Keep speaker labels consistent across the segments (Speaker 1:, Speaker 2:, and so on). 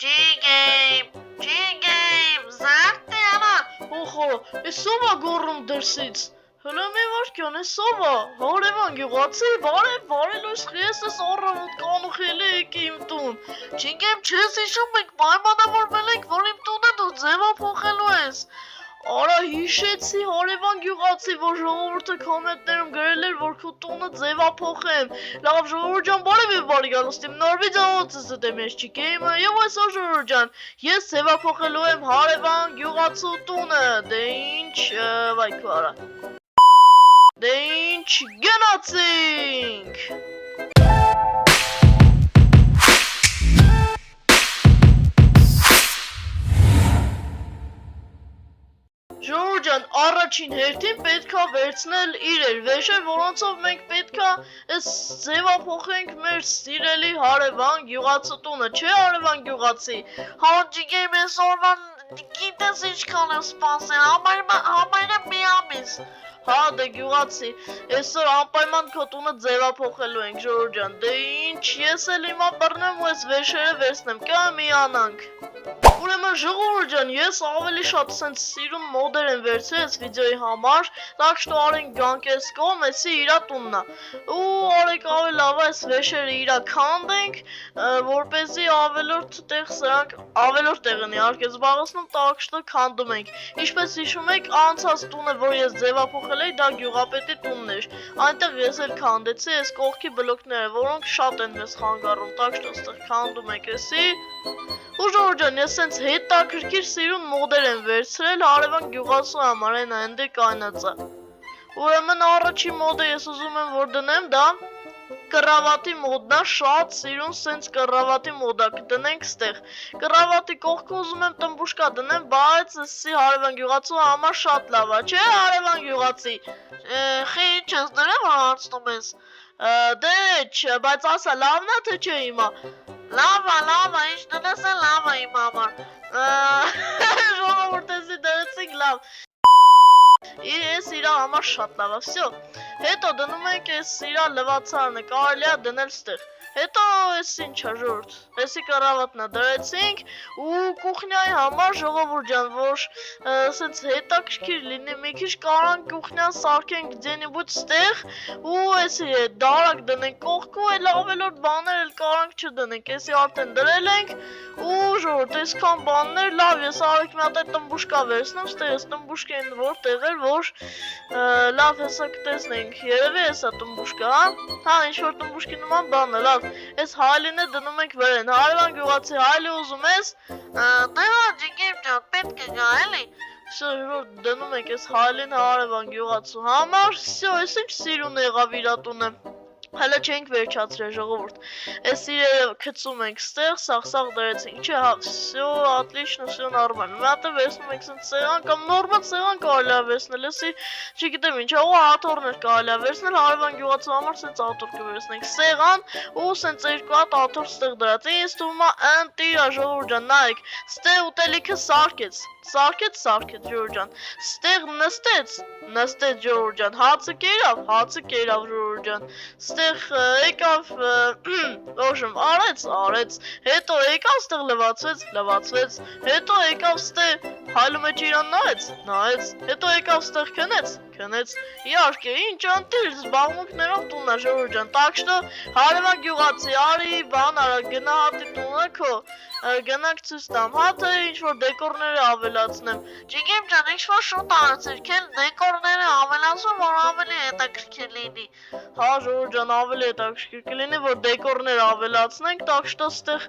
Speaker 1: G-game, զարդի արա,
Speaker 2: Օխո, ես ով է գոռում դրսից, հլը մի վարքյան, ես ով է, հարևան գյուղացի, բարելույս ես ես առավոտ կանուխելի եկի իմ տուն,
Speaker 1: G-game չես հիշում ենք պայմանավորվել ենք, որ իմ տունը դու ձևափոխելու ես
Speaker 2: Արա հիշեցի հարևան գյուղացի, որ ժողովուրդը կոմենտներում գրել էր, որ քո տունը ձևափոխեմ։ Լավ ժողովուրդ ջան, բարի գալուստիմ նոր վիդեոց դեմ ես G-game-ը եւ այսօր ժողովուրդ ջան, ես ձևափոխելու եմ հարևան գյուղացու տունը։ Դե ինչ, վայ քո արա։ Դե ինչ գնացինք։ Ժողովուրդ ջան, առաջին հերթին պետքա վերցնել իրեր, վեշեր, որոնցով մենք պետքա այս ձևափոխենք մեր սիրելի հարևան գյուղացու տունը, չէ հարևան գյուղացի։
Speaker 1: Հա G-game ես օրվան գիտես ինչքան եմ սպասել, համարը մի ամիս
Speaker 2: Հա դե գյուղացի, այսօր անպայման քո տունը ձևափոխելու ենք ժողովուրդ ջան, դե ինչ ես էլ հիմա բռնեմ ու այս վեշերը վերցնեմ, կա միանանք Ուրեմն ժողովուրդ ջան, ես ավելի շատ սենց սիրուն մոդեր եմ վերցրել այս վիդեոյի համար, так что արենք գանք այս կողմ, էսի իրա տունն է։ Ու արեք ավելի լավ այս վեշերը իրա քանդենք, որպեսզի ավելորդ տեղ սրանք ավելորդ տեղն իհարկե զբաղեցնում, так что քանդում ենք։ Ինչպես հիշում եք, անցած տունը, որ ես ձևափոխել էի, դա գյուղապետի տունն էր։ Այնտեղ ես էլ քանդեցի այս կողքի բլոկները, որոնք շատ են մեզ խանգարում, так что այստեղ քանդում ենք էսի։ Ու ժողովուրդ ջան, ես սենց հետաքրքիր սիրուն մոդեր եմ վերցրել հարևան գյուղացու համար, այն այնտեղ կանածը։ Ուրեմն առաջին մոդը ես ուզում եմ որ դնեմ, դա կռավատի մոդն է, շատ սիրուն սենց կռավատի մոդ է, կդնենք ստեղ։ Կռավատի կողքը ուզում եմ տմբուշկա դնեմ, բայց էսի հարևան գյուղացու համար շատ լավ է, չէ հարևան գյուղացի։
Speaker 1: Խի ինչ ես դրեմ հարցնում ես
Speaker 2: Դե չէ, բայց ասա լավն է թե չէ հիմա։
Speaker 1: Լավ է, ինչ դնես է լավ է իմ համար
Speaker 2: Ժողովուրդ էսի դրեցինք լավ Ես իրա համար շատ լավ է, վсё Հետո դնում ենք ես իրա լվացարանը, կարելի է դնել ստեղ Հետո ես ինչա ժողովուրդ, էսի կռավատնա դրեցինք ու կուխնյայի համար ժողովուրդ ջան, որ սենց հետաքրքիր լինի, մի քիչ կարանք կուխնյան սարքենք ձենիբույթ ստեղ ու էսի դարակ դնենք կողքու, էլ ավելորդ բաներ էլ կարանք չդնենք, էսի արդեն դրել ենք ու ժողովուրդ, այսքան բաններ լավ, ես արեք մի հատ այդ տմբուշկա վերցնեմ, ստեղ ես տմբուշկեն որտեղ էր, որ լավ հեսա կտեսնենք, երևի հեսա տմբուշկա, հա, ինչ-որ տմբուշկի նման բան է, լավ Ես հայլին է դնում ենք վերեն, հարևան գյուղացի հայլի ուզում ես
Speaker 1: Դե G-game ջան, պետք է գա էլի
Speaker 2: Շրոր դնում ենք ես հայլին հարևան գյուղացու համար Սյո, ես ինչ սիրուն եղավ իրա տունը Հələ չենք վերջացրել ժողովուրդ Այս իրերը գցում ենք ստեղ, սաղ դրեցինք Չէ, հա, всё, отлично, всё нормально Մի հատ վերցնում ենք սենց սեղան կամ նորմալ սեղան կարելի է վերցնել Էսի, չգիտեմ ինչ, ու աթոռներ կարելի է վերցնել Հարևան գյուղացու համար սենց աթոռ կվերցնենք Սեղան ու սենց երկու հատ աթոռ ստեղ դրած Ինձ թվում է ընտիր է ժողովուրդ ջան, նայեք Ստեղ ուտելիքը սարքեց ժողովուրդ ջան Ստեղ նստեց ժողովուրդ ջան Հացը կերավ ժողովուրդ ջան Ստեղ եկավ Ոժմ արեց Հետո եկավ ստեղ լվացվեց Հետո եկավ ստեղ Հայլու մեջ իրան նայեց Հետո եկավ ստեղ քնեց Իհարկե ինչ անտիր զբաղմունքներով տունն է ժողովուրդ ջան Так что հարևան գյուղացի արի բան արա գնա հատի տունը քո Գնանք ցույց տամ հատը ինչ որ դեկորները ավելացնեմ
Speaker 1: G-game ջան ինչ-որ շուտ արեցիր քել դեկորները ավելացում որ ավելի հետաքրքիր լինի
Speaker 2: Հա ժողովուրդ ջան ավելի հետաքրքիր կլինի որ դեկորներ ավելացնենք Так что ստեղ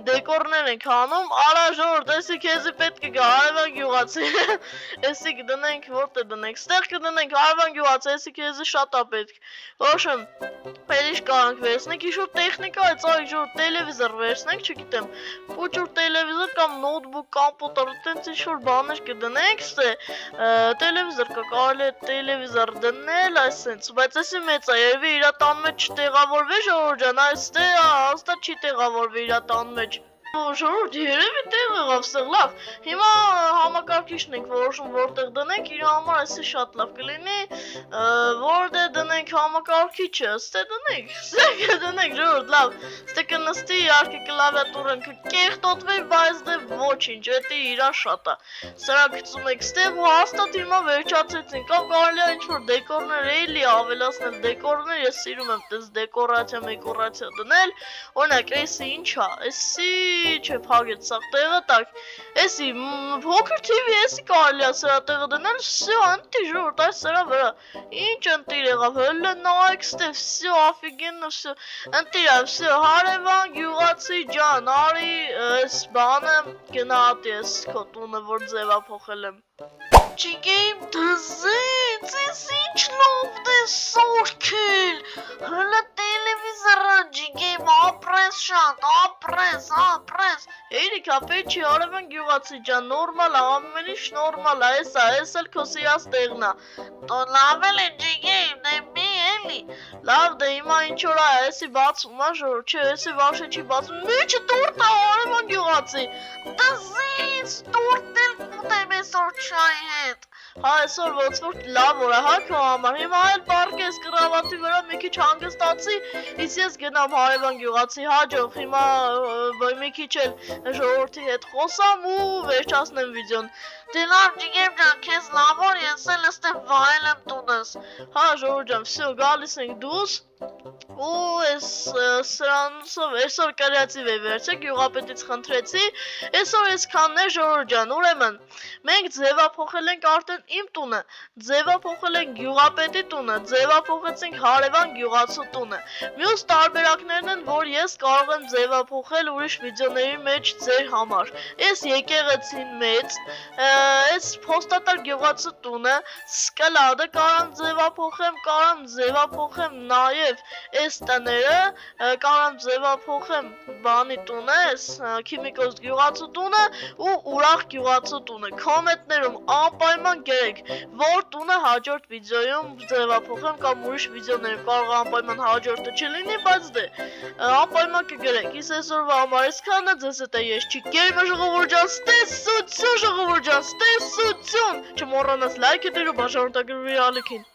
Speaker 2: դեկորներ ենք անում Արա ժողովուրդ էսի քեզի պետք է գա հարևան գյուղացի Էսի կդնենք որտե դնենք Ստեղ կդնենք հարևան գյուղացի էսի քեզի շատ է պետք Ոշմ Պետք կարանք վերցնենք ինչ-որ տեխնիկա է ծաղիկ ժողովուրդ տելևիզոր վերցնենք չգիտեմ Ուջուր տելևիզոր կամ նոթբուք, կամպյուտեր, տենց ինչ-որ բաներ կդնենք, տելևիզոր կա, կարելի է տելևիզոր դնել, այսենց, բայց էսի մեծ է, երևի իրա տան մեջ չտեղավորվի ժողովուրդ ջան, այս հաստատ չի տեղավորվի իրա տան մեջ Ժողովուրդ երևի տեղ եղավ սեղ լավ։ Հիմա համակարգիչն ենք որոշում որտեղ դնենք, իր համար էսի շատ լավ կլինի, որտեղ դնենք համակարգիչը, ստե դնենք, ստե դնենք ժողովուրդ լավ։ Ստե կնստի իհարկե կլավիատուրան կկեղտոտվի, բայց դե ոչինչ, էդի իրա շատ է։ Սրա գցում եք ստե ու հաստատ հիմա վերջացեցին, կամ կարելի է ինչ-որ դեկորներ էլի ավելացնել, դեկորներ, ես սիրում եմ տես դեկորացիա դնել, օրինակ էսի ինչա, էսի չէ փագեց սաղ տեղը տակ, էսի փոքր TV էսի կարելի է սրա տեղը դնել, всё, ընտի ժողովուրդ այս սրա վրա, ինչ ընտիր եղավ, հələ նայեք ստե, всё, офигенно, всё, ընտիր է, всё, հարևան գյուղացի ջան, արի այս բանը գնահատի ես քո տունը, որ ձևափոխել եմ։
Speaker 1: Չգիտեմ դզեց, ես ինչ լովն է սորքել, հլը տելևիզորը ջիգեմ ապրես շատ, ապրես,
Speaker 2: Երիք ապետ չի արևն գյուղացի ջան, նորմալ է, ամեն ինչ նորմալ է, ես էլ քո սիրած տեղն է։
Speaker 1: տո լավել է ջիգեմ, դե մի էլի,
Speaker 2: Լավ դե հիմա ինչ որ է, էսի բացում է ժողովուրդ, չէ, էսի վաշե չի բացում, մեջը տորտ է արևն գյուղացի։
Speaker 1: դզեց, տորտել կուտեմ այսօր չայի հետ,
Speaker 2: Հա այսօր ոնց որ լավ օր է, հա քո համար, հիմա էլ պարկես կրավատի վրա մի քիչ հանգստացի, իսկ ես գնամ հարևան գյուղացի հաջող, հիմա մի քիչ էլ ժողովրդի հետ խոսամ ու վերջացնեմ վիդեոն։
Speaker 1: դե լավ ջիգեմ ջան, քեզ լավ օր, ես էլ ստե վայել եմ տունս,
Speaker 2: Հա ժողովուրդ ջան, всё, գալիս ենք դուս ու այս սրանցով այսօր կարիացի վերցեք, գյուղապետից խնդրեցի, այսօր այսքանն է ժողովուրդ ջան, ուրեմն մենք ձևափոխել ենք արդեն իմ տունը, ձևափոխել ենք գյուղապետի տունը, ձևափոխեցինք հարևան գյուղացու տունը։ Մյուս տարբերակներն են, որ ես կարող եմ ձևափոխել ուրիշ վիդեոների մեջ ձեր համար։ Այս եկեղեցին մեծ, այս փոստատար գյուղացու տունը, սկլադը կարամ ձևափոխեմ նաև այս տները, կարամ ձևափոխեմ բանի տունը, այս քիմիկոս գյուղացու տունը ու ուրախ գյուղացու տունը։ Կոմենտներում անպայման գրեք, որ տունը հաջորդ վիդեոյում ձևափոխեմ կամ ուրիշ վիդեոներում, կարող է անպայման հաջորդը չլինի, բայց դե անպայման կգրեք։ Իսկ այսօրվա համար այսքանը, ձեզ հետ է ես Չիկերիմը ժողովուրդ ջան, ստեսություն ժողովուրդ ջան, ստեսություն։ Չմոռանաս լայքը դրու, բաժանորդագրվի ալիքին։